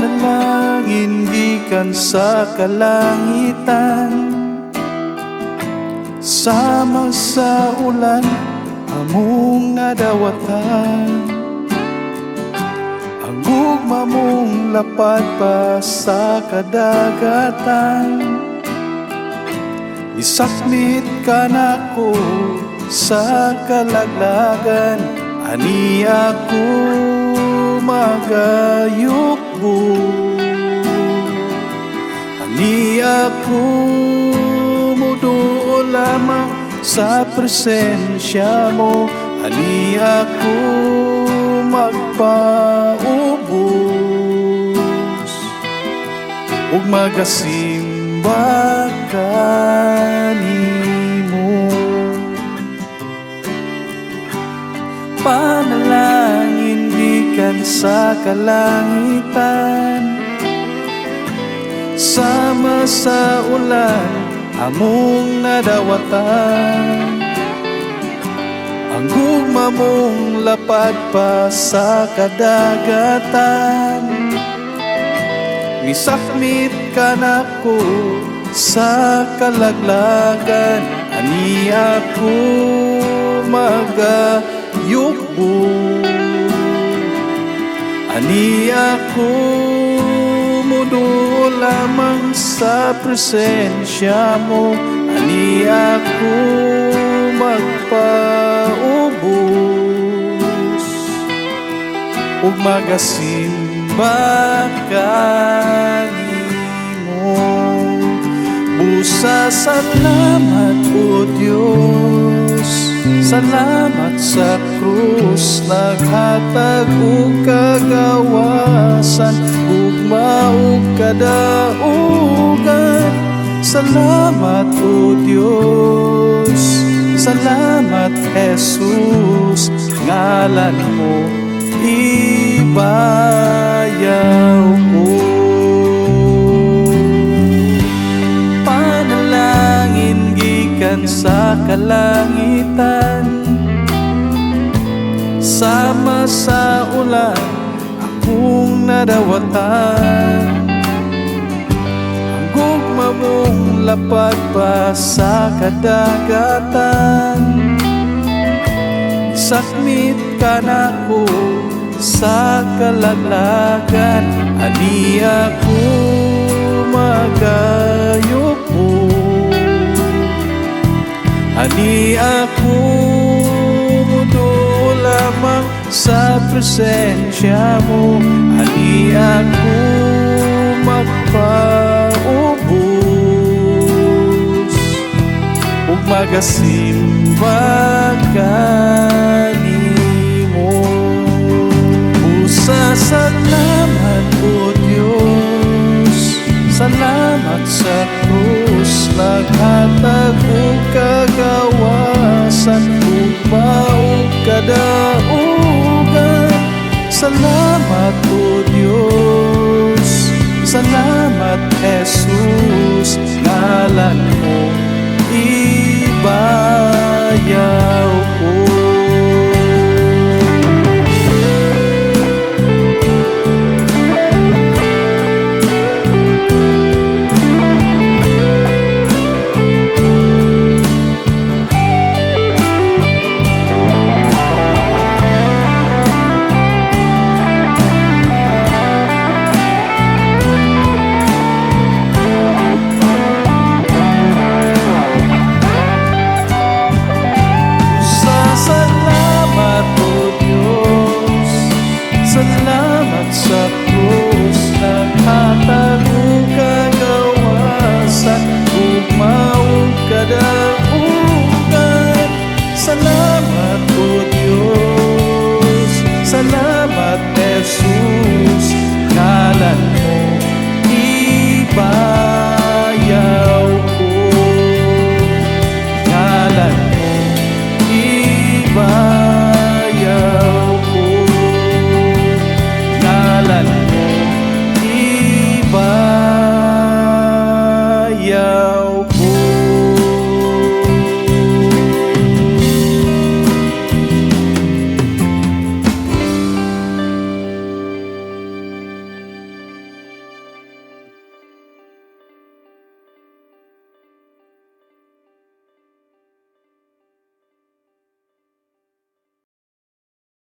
Panalangin gikan sa kalangitan, sama sa ulan among nadawatan. Ang gugma mong lapad pa sa kadagatan, isakmit ka nako sa kalaglagan. Ani ako magayukbo, ani ako muduo lamang sa presensya mo. Ani ako magpaubos ug magasimba kanimo. Panalangin gikan sa kalangitan, sama sa ulan among nadawatan. Ang gugma mong lapad pa sa kadagatan, misakmit ka nako sa kalaglagan. Ani ako magayukbo, ani ako muduo lamang sa presensya mo. Ani ako magpaubos ug magasimba kanimo. Busa salamat o Dios, salamat sa krus, naghatag og kagawasan, ugma ug kadaugan. Salamat o Dios, salamat Jesus, ngalan mo ibayaw ko. Panalangin gikan sa kalangitan, sama sa ulan akong nadawatan. Ang gugma mong lapad pa sa kadagatan, isakmit ka nako sa kalaglagan. Ani ako magayukbo, ani ako muduo lamang sa presensya mo. Ani ako magpaubos ug magasimba kanimo. Busa salamat o Dios, salamat sa krus, naghatag og kagawasan, ugma ug kadaugan. Salamat o Dios, salamat Jesus, ngalan mo ibayaw